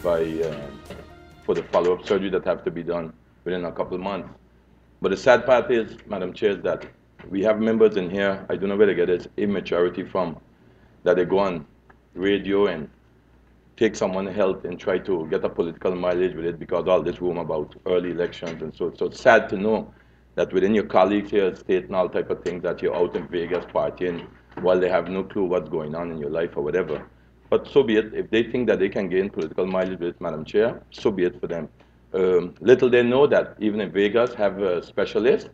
for the follow-up surgery that have to be done within a couple of months. But the sad part is, Madam Chair, is that we have members in here, I don't know where they get this immaturity from, that they go on radio and take someone's health and try to get a political mileage with it because all this room about early elections and so it's sad to know that within your colleagues here at state and all type of things that you're out in Vegas partying while they have no clue what's going on in your life or whatever. But so be it. If they think that they can gain political mileage with it, Madam Chair, so be it for them. Little they know that even in Vegas have a specialist,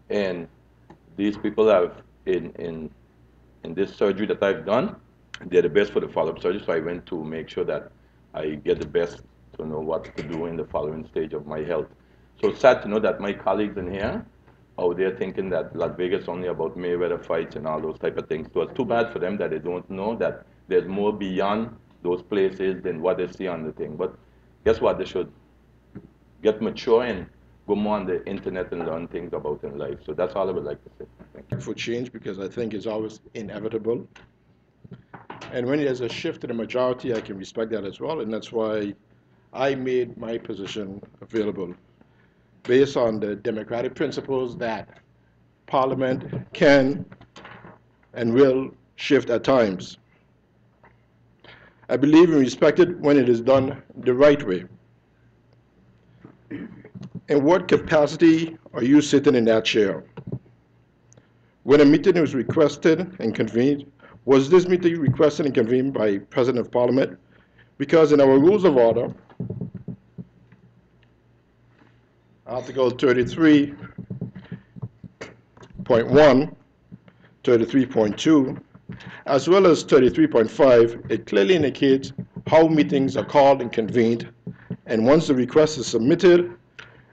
and these people have in this surgery that I've done, they're the best for the follow-up surgery, so I went to make sure that I get the best to know what to do in the following stage of my health. So it's sad to know that my colleagues in here, they're thinking that Las Vegas is only about Mayweather fights and all those type of things. So it's too bad for them that they don't know that there's more beyond those places than what they see on the thing. But guess what? They should get mature and go more on the internet and learn things about in life. So that's all I would like to say. Thank you. For change, because I think it's always inevitable. And when there's a shift in the majority, I can respect that as well. And that's why I made my position available based on the democratic principles that Parliament can and will shift at times. I believe in respect it when it is done the right way. In what capacity are you sitting in that chair? When a meeting was requested and convened, was this meeting requested and convened by President of Parliament? Because in our rules of order, Article 33.1, 33.2, as well as 33.5, it clearly indicates how meetings are called and convened, and once the request is submitted,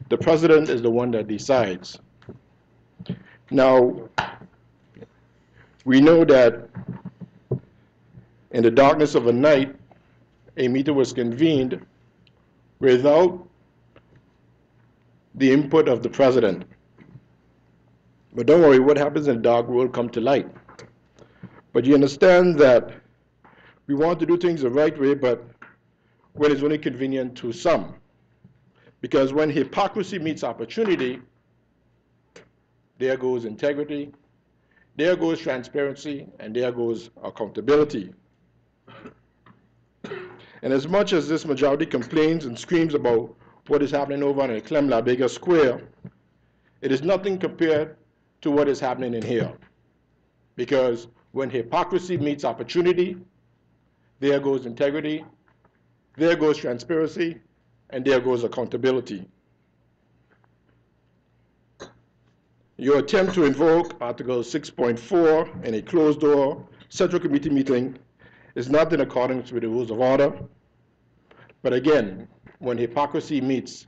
the President is the one that decides. Now, we know that in the darkness of a night, a meeting was convened without the input of the President. But don't worry, what happens in the dark will come to light. But you understand that we want to do things the right way, but when it's only convenient to some. Because when hypocrisy meets opportunity, there goes integrity, there goes transparency, and there goes accountability. And as much as this majority complains and screams about what is happening over on Clem La Vega Square, it is nothing compared to what is happening in here. Because when hypocrisy meets opportunity, there goes integrity, there goes transparency, and there goes accountability. Your attempt to invoke Article 6.4 in a closed-door Central Committee meeting is not in accordance with the rules of order. But again, when hypocrisy meets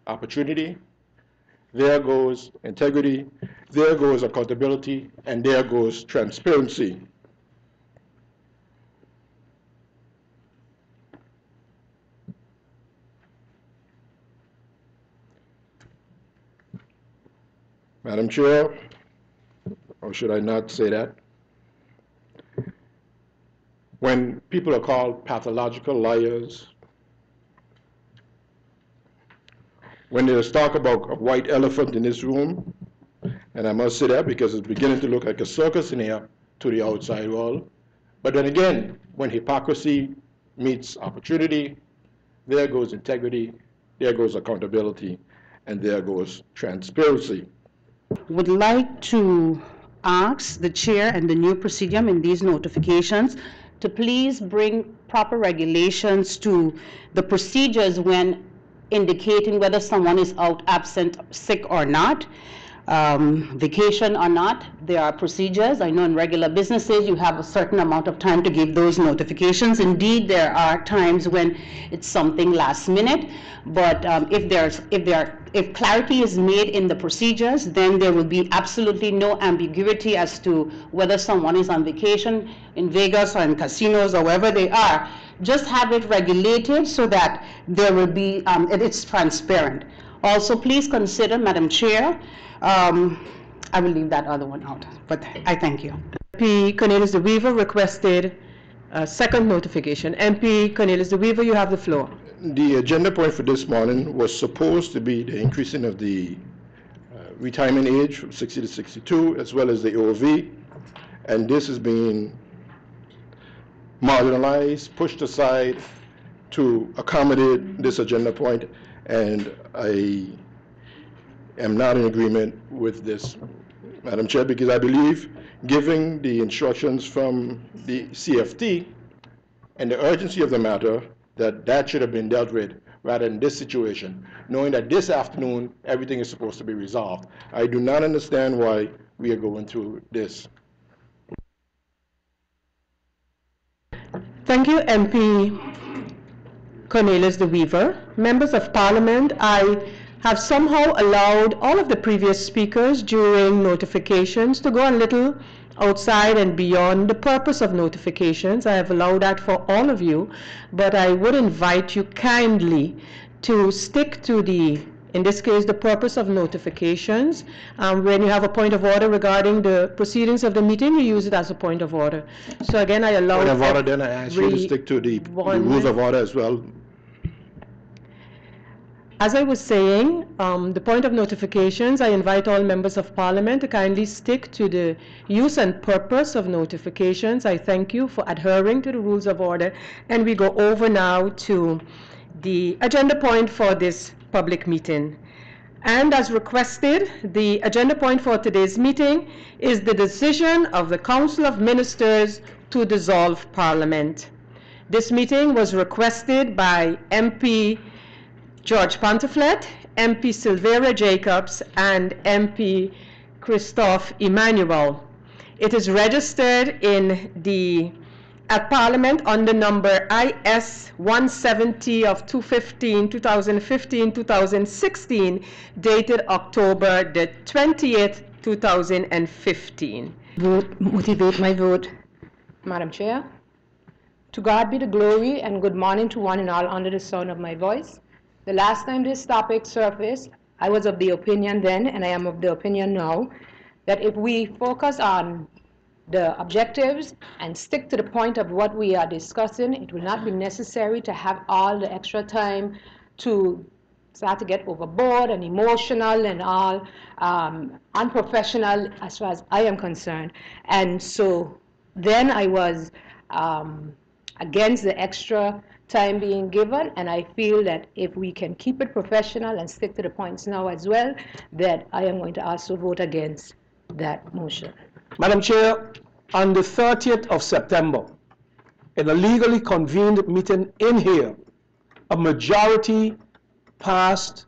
opportunity, there goes integrity, there goes accountability, and there goes transparency. Madam Chair, or should I not say that? When people are called pathological liars, when there's talk about a white elephant in this room, and I must say that because it's beginning to look like a circus in here to the outside world. But then again, when hypocrisy meets opportunity, there goes integrity, there goes accountability, and there goes transparency. Would like to ask the chair and the new presidium in these notifications to please bring proper regulations to the procedures when indicating whether someone is out, absent, sick or not, vacation or not. There are procedures. I know in regular businesses you have a certain amount of time to give those notifications. Indeed, there are times when it's something last minute, but if clarity is made in the procedures, then there will be absolutely no ambiguity as to whether someone is on vacation in Vegas or in casinos or wherever they are. Just have it regulated so that there will be, it's transparent. Also, please consider, Madam Chair, I will leave that other one out, but I thank you. MP Cornelius de Weaver requested a second notification. MP Cornelius de Weaver, you have the floor. The agenda point for this morning was supposed to be the increasing of the retirement age from 60 to 62, as well as the OV, and this is being marginalized, pushed aside to accommodate this agenda point, and I am not in agreement with this, Madam Chair, because I believe, given the instructions from the CFT and the urgency of the matter, that should have been dealt with rather than this situation, knowing that this afternoon everything is supposed to be resolved. I do not understand why we are going through this. Thank you, MP Cornelius de Weaver. Members of Parliament, I have somehow allowed all of the previous speakers during notifications to go a little outside and beyond the purpose of notifications. I have allowed that for all of you, but I would invite you kindly to stick to in this case, the purpose of notifications. When you have a point of order regarding the proceedings of the meeting, you use it as a point of order. So again, I allow— Point of order, then I ask you to stick to the rules of order as well. As I was saying, the point of notifications, I invite all members of Parliament to kindly stick to the use and purpose of notifications. I thank you for adhering to the rules of order. And we go over now to the agenda point for this public meeting. And as requested, the agenda point for today's meeting is the decision of the Council of Ministers to dissolve Parliament. This meeting was requested by MP George Pantoflet, MP Silvera Jacobs, and MP Christophe Emmanuel. It is registered at Parliament under number IS 170 of 2015, dated October the 20th, 2015. Motivate my vote. Madam Chair, to God be the glory and good morning to one and all under the sound of my voice. The last time this topic surfaced, I was of the opinion then, and I am of the opinion now, that if we focus on the objectives and stick to the point of what we are discussing, it will not be necessary to have all the extra time to start to get overboard and emotional and all unprofessional as far as I am concerned. And so then I was against the extra time being given, and I feel that if we can keep it professional and stick to the points now as well, that I am going to also vote against that motion. Madam Chair, on the 30th of September, in a legally convened meeting in here, a majority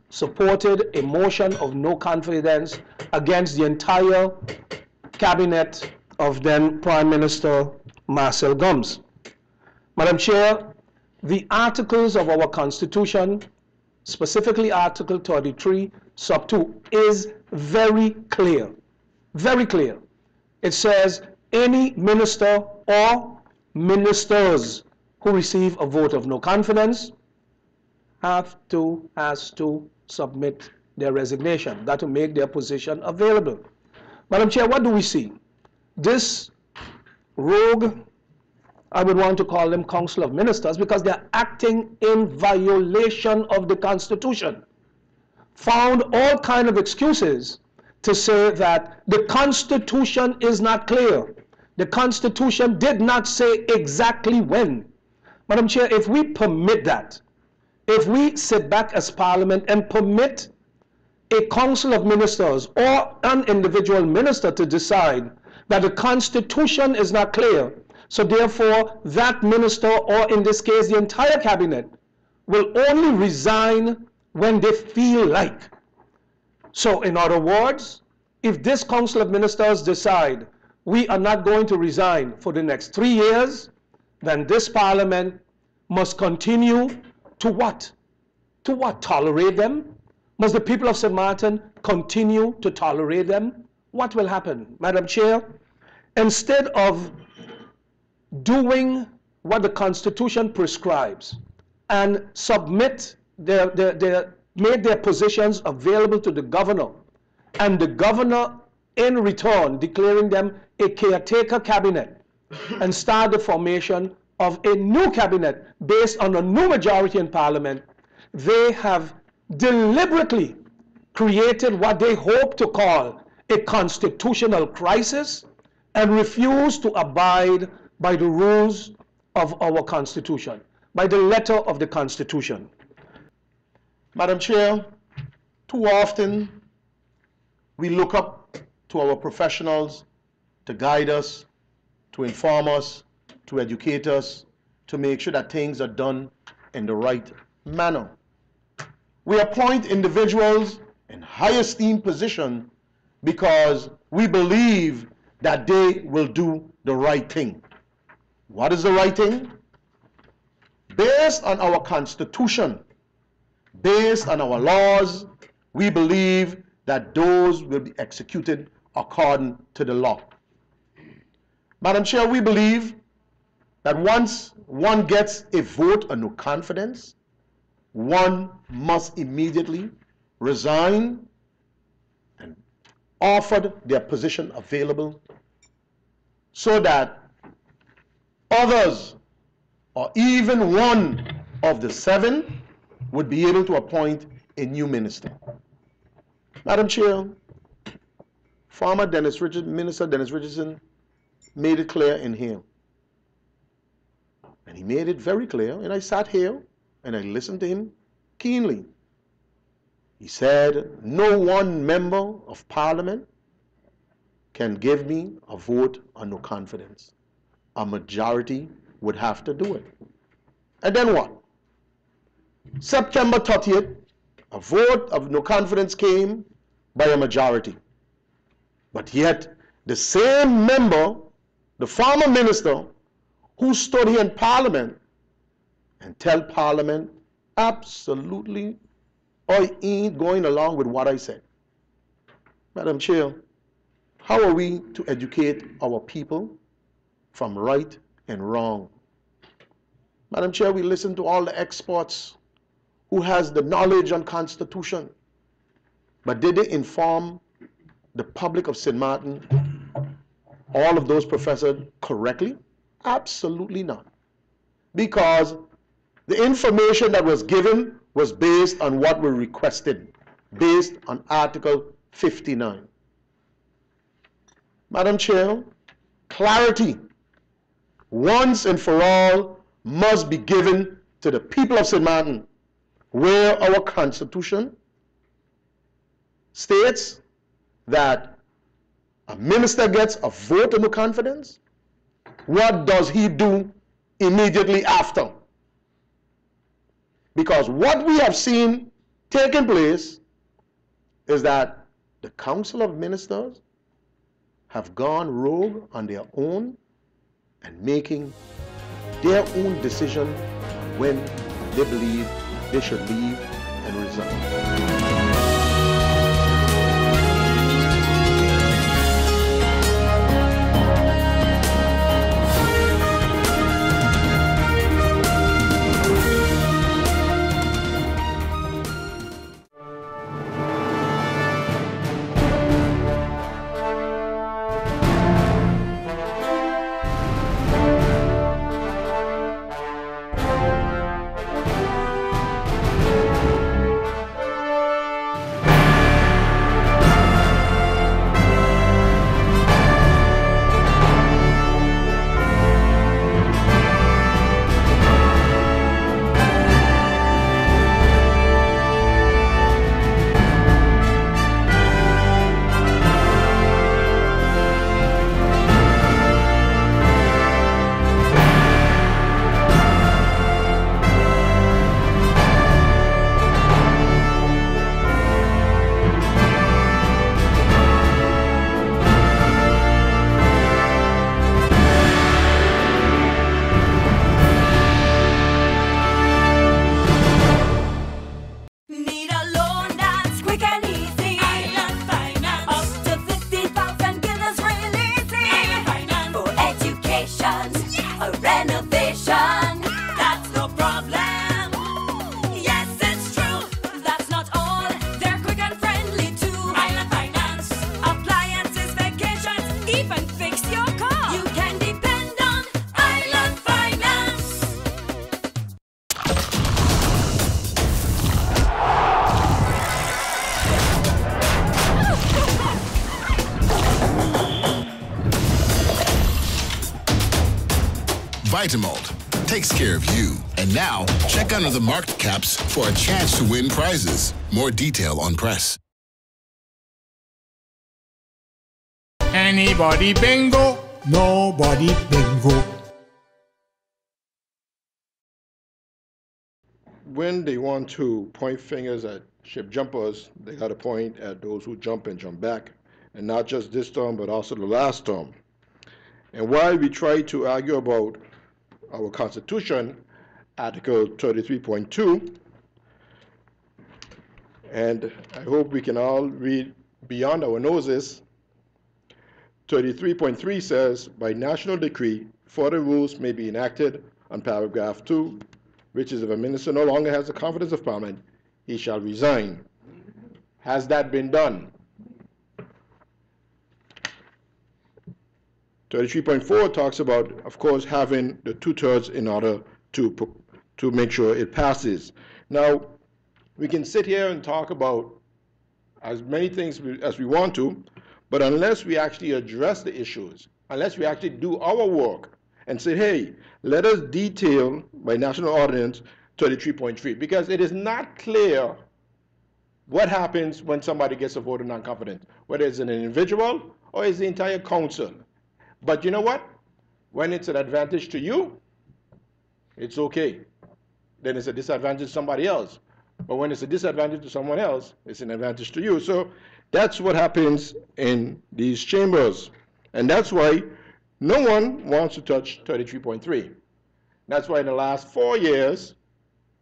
supported a motion of no confidence against the entire cabinet of then Prime Minister Marcel Gomes. Madam Chair, the articles of our Constitution, specifically Article 33, sub 2, is very clear. Very clear. It says any minister or ministers who receive a vote of no confidence has to submit their resignation. That will make their position available. Madam Chair, what do we see? This rogue, I would want to call them Council of Ministers, because they're acting in violation of the Constitution, found all kinds of excuses to say that the Constitution is not clear. The Constitution did not say exactly when. Madam Chair, if we permit that, if we sit back as Parliament and permit a Council of Ministers or an individual minister to decide that the Constitution is not clear, so therefore that minister, or in this case the entire cabinet, will only resign when they feel like. So in other words, if this Council of Ministers decide we are not going to resign for the next 3 years, then this Parliament must continue to what? To what? Tolerate them? Must the people of St. Martin continue to tolerate them? What will happen, Madam Chair? Instead of doing what the Constitution prescribes and submit made their positions available to the governor, and the governor in return declaring them a caretaker cabinet and start the formation of a new cabinet based on a new majority in Parliament, they have deliberately created what they hope to call a constitutional crisis and refuse to abide by the rules of our Constitution, by the letter of the Constitution. Madam Chair, too often we look up to our professionals to guide us, to inform us, to educate us, to make sure that things are done in the right manner. We appoint individuals in high esteem position because we believe that they will do the right thing. What is the right thing? Based on our Constitution, based on our laws, we believe that those will be executed according to the law. Madam Chair, we believe that once one gets a vote of no confidence, one must immediately resign and offer their position available so that others, or even one of the 7, would be able to appoint a new minister. Madam Chair, former Minister Dennis Richardson made it clear in here. And he made it very clear, and I sat here and I listened to him keenly. He said, no one member of Parliament can give me a vote on no confidence. A majority would have to do it. And then what? September 30th, a vote of no confidence came by a majority. But yet, the same member, the former minister, who stood here in Parliament and tell Parliament, absolutely, I ain't going along with what I said. Madam Chair, how are we to educate our people from right and wrong? Madam Chair, we listen to all the experts who has the knowledge on Constitution, but did they inform the public of St. Martin, all of those professors, correctly? Absolutely not. Because the information that was given was based on what we requested, based on Article 59. Madam Chair, clarity, once and for all, must be given to the people of St. Martin, where our Constitution states that a minister gets a vote of no confidence. What does he do immediately after? Because what we have seen taking place is that the Council of Ministers have gone rogue on their own and making their own decision when they believe they should leave and resign. Vitamalt takes care of you. And now, check under the marked caps for a chance to win prizes. More detail on press. Anybody bingo? Nobody bingo. When they want to point fingers at ship jumpers, they got to point at those who jump and jump back, and not just this term, but also the last term. And while we try to argue about our Constitution, Article 33.2, and I hope we can all read beyond our noses, 33.3 says, by national decree, further rules may be enacted on paragraph 2, which is if a minister no longer has the confidence of Parliament, he shall resign. Has that been done? 33.4 talks about, of course, having the 2/3 in order to make sure it passes. Now, we can sit here and talk about as many things as we want to, but unless we actually address the issues, unless we actually do our work and say, hey, let us detail by National Ordinance 33.3, because it is not clear what happens when somebody gets a vote of non-confidence, whether it's an individual or it's the entire council. But you know what? When it's an advantage to you, it's okay. Then it's a disadvantage to somebody else. But when it's a disadvantage to someone else, it's an advantage to you. So that's what happens in these chambers. And that's why no one wants to touch 33.3. That's why in the last 4 years,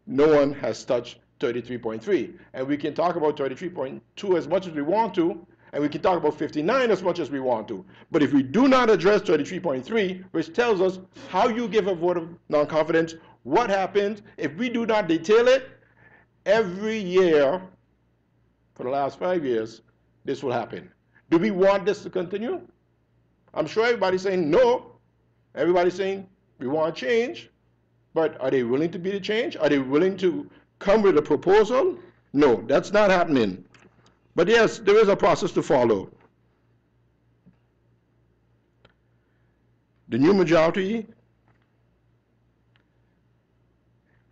no one has touched 33.3. And we can talk about 33.2 as much as we want to, and we can talk about 59 as much as we want to. But if we do not address 33.3, which tells us how you give a vote of non-confidence, what happens, if we do not detail it, every year for the last 5 years, this will happen. Do we want this to continue? I'm sure everybody's saying no. Everybody's saying we want change. But are they willing to be the change? Are they willing to come with a proposal? No, that's not happening. But yes, there is a process to follow. The new majority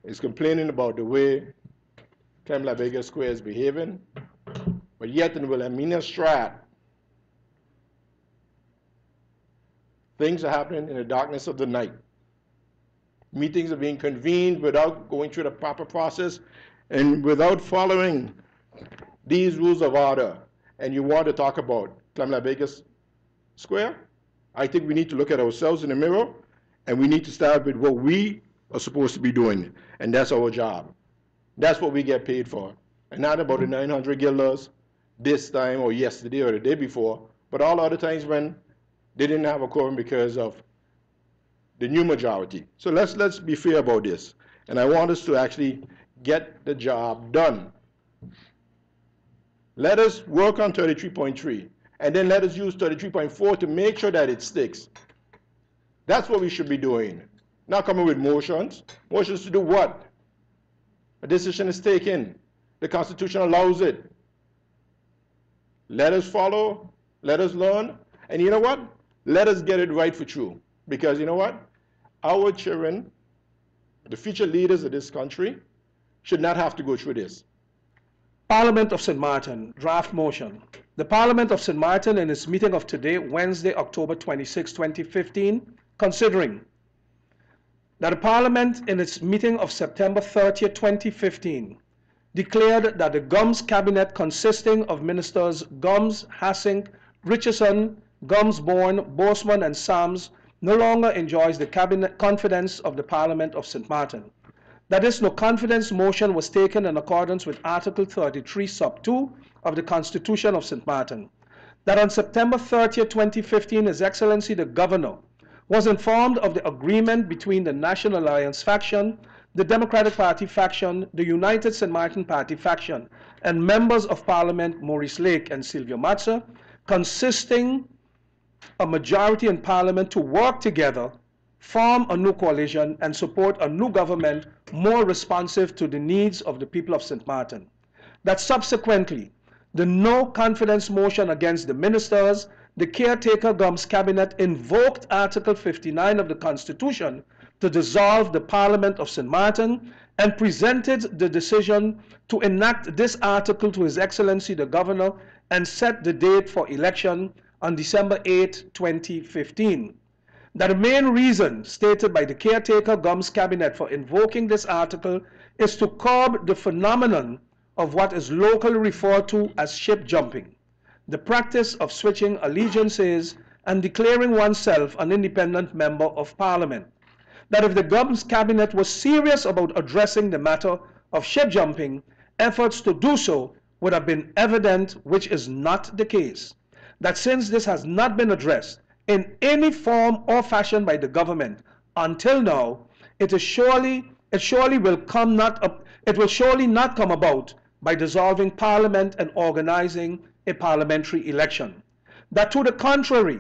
is complaining about the way Clem LaBega Square is behaving, but yet in Wilhelmina Strat, things are happening in the darkness of the night. Meetings are being convened without going through the proper process and without following these rules of order. And you want to talk about Clem LaBega Square? I think we need to look at ourselves in the mirror, and we need to start with what we are supposed to be doing, and that's our job. That's what we get paid for, and not about the 900 guilders this time or yesterday or the day before, but all other times when they didn't have a quorum because of the new majority. So let's be fair about this, and I want us to actually get the job done. Let us work on 33.3, and then let us use 33.4 to make sure that it sticks. That's what we should be doing. Not coming with motions. Motions to do what? A decision is taken. The Constitution allows it. Let us follow, let us learn, and you know what? Let us get it right for true. Because you know what? Our children, the future leaders of this country, should not have to go through this. Parliament of St. Martin, draft motion. The Parliament of St. Martin in its meeting of today, Wednesday, October 26, 2015, considering that the Parliament in its meeting of September 30, 2015, declared that the Gums cabinet consisting of ministers Gums, Hassink, Richardson, Gums-Bourne, Boseman, and Sams no longer enjoys the cabinet confidence of the Parliament of St. Martin. That this no confidence motion was taken in accordance with Article 33, Sub 2 of the Constitution of St. Martin. That on September 30, 2015, His Excellency the Governor was informed of the agreement between the National Alliance faction, the Democratic Party faction, the United St. Martin Party faction, and members of Parliament Maurice Lake and Sylvia Matza, consisting a majority in Parliament to work together, form a new coalition, and support a new government more responsive to the needs of the people of St. Martin. That subsequently, the no confidence motion against the ministers, the caretaker Gums cabinet invoked Article 59 of the Constitution to dissolve the Parliament of St. Martin and presented the decision to enact this article to His Excellency the Governor and set the date for election on December 8, 2015. That the main reason stated by the caretaker Gums Cabinet for invoking this article is to curb the phenomenon of what is locally referred to as ship jumping, the practice of switching allegiances and declaring oneself an independent member of Parliament. That if the Gums Cabinet was serious about addressing the matter of ship jumping, efforts to do so would have been evident, which is not the case. That since this has not been addressed in any form or fashion by the government until now, it will surely not come about by dissolving Parliament and organizing a parliamentary election. That to the contrary,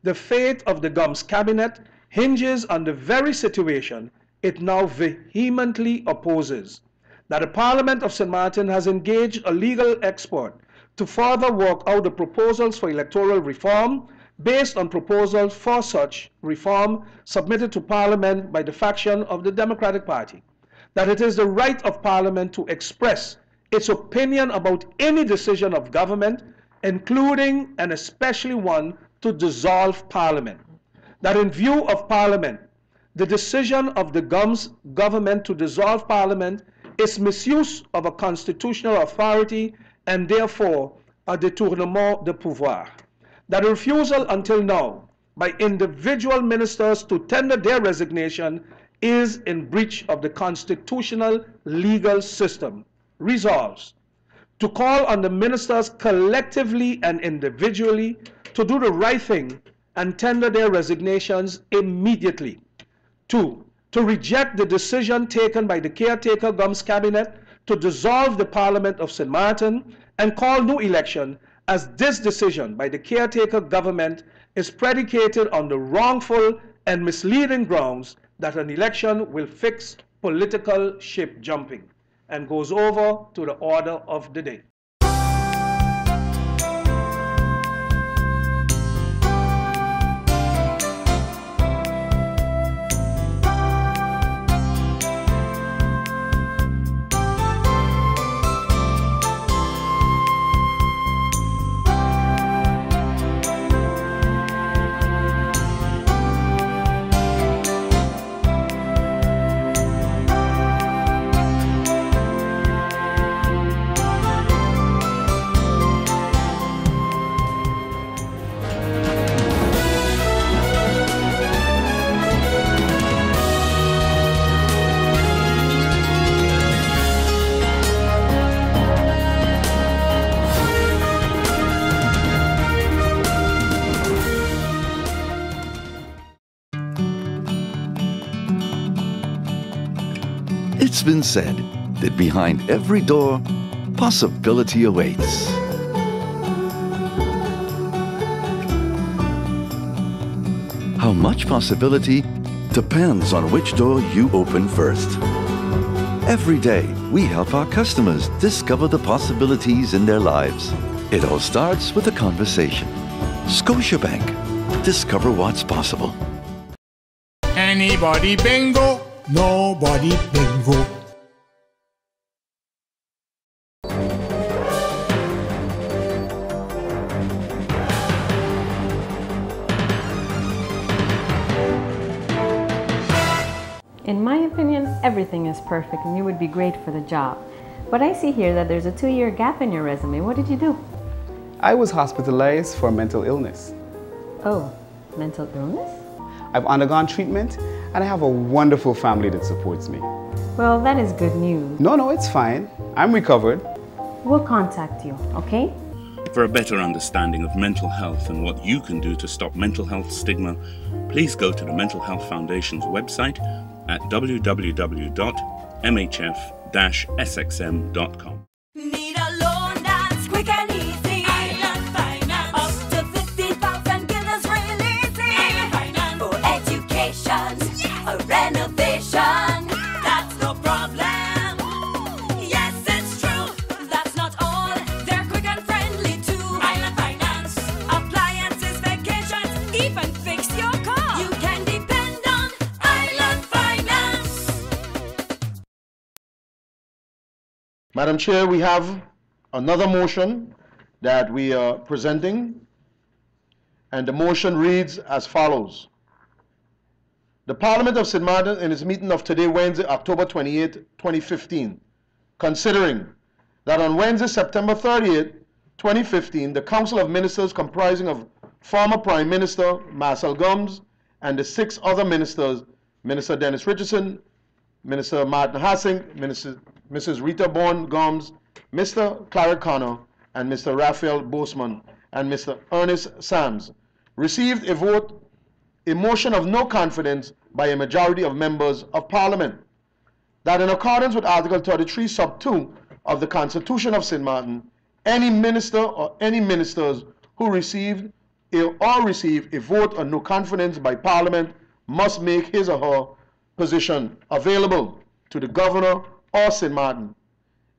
the fate of the Gums Cabinet hinges on the very situation it now vehemently opposes. That the Parliament of St. Martin has engaged a legal expert to further work out the proposals for electoral reform based on proposals for such reform submitted to Parliament by the faction of the Democratic Party. That it is the right of Parliament to express its opinion about any decision of government, including and especially one to dissolve Parliament. That in view of Parliament, the decision of the Gums government to dissolve Parliament is misuse of a constitutional authority and therefore a détournement de pouvoir. That refusal until now by individual ministers to tender their resignation is in breach of the constitutional legal system. Resolves to call on the ministers collectively and individually to do the right thing and tender their resignations immediately. 2, to reject the decision taken by the caretaker Gums Cabinet to dissolve the Parliament of St. Martin and call new election, as this decision by the caretaker government is predicated on the wrongful and misleading grounds that an election will fix political ship jumping, and goes over to the order of the day. It's been said that behind every door, possibility awaits. How much possibility depends on which door you open first. Every day, we help our customers discover the possibilities in their lives. It all starts with a conversation. Scotiabank. Discover what's possible. Anybody bingo? Nobody bingo. In my opinion, everything is perfect and you would be great for the job. But I see here that there's a 2-year gap in your resume. What did you do? I was hospitalized for mental illness. Oh, mental illness? I've undergone treatment and I have a wonderful family that supports me. Well, that is good news. No, it's fine. I'm recovered. We'll contact you, okay? For a better understanding of mental health and what you can do to stop mental health stigma, please go to the Mental Health Foundation's website at www.mhf-sxm.com. Need a loan that's quick and easy. Island Finance. Up to 50,000, give us real easy. Island Finance. For education, a renovation. That's no problem. Yes, it's true. That's not all. They're quick and friendly too. Island Finance. Appliances, vacations, even fix your car. You can depend on Island Finance. Madam Chair, we have another motion that we are presenting, and the motion reads as follows. The Parliament of St. Martin, in its meeting of today, Wednesday, October 28, 2015, considering that on Wednesday, September 30th, 2015, the Council of Ministers comprising of former Prime Minister Marcel Gomes and the 6 other ministers, Minister Dennis Richardson, Minister Martin Hassink, Mrs. Rita Bourne Gomes, Mr. Clara Connor, and Mr. Raphael Bosman, and Mr. Ernest Sams, received a motion of no confidence by a majority of members of Parliament, that in accordance with Article 33, Sub 2 of the Constitution of St. Martin, any minister or any ministers who receive a vote of no confidence by Parliament must make his or her position available to the Governor or St. Martin.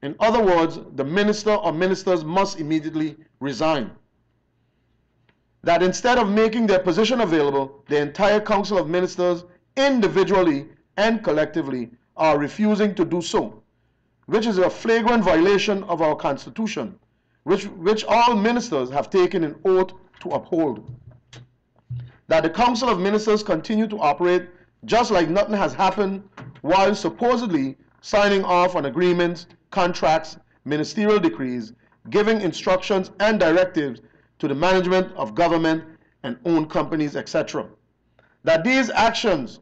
In other words, the minister or ministers must immediately resign. That instead of making their position available, the entire Council of Ministers individually and collectively are refusing to do so, which is a flagrant violation of our Constitution, which all ministers have taken an oath to uphold. That the Council of Ministers continue to operate just like nothing has happened while supposedly signing off on agreements, contracts, ministerial decrees, giving instructions and directives to the management of government and owned companies, etc. That these actions,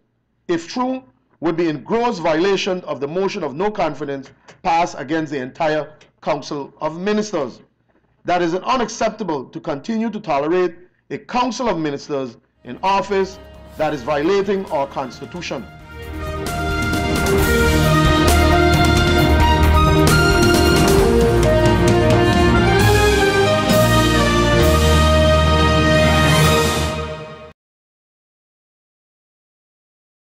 if true, would be in gross violation of the motion of no confidence passed against the entire Council of Ministers. That is unacceptable to continue to tolerate a Council of Ministers in office that is violating our Constitution.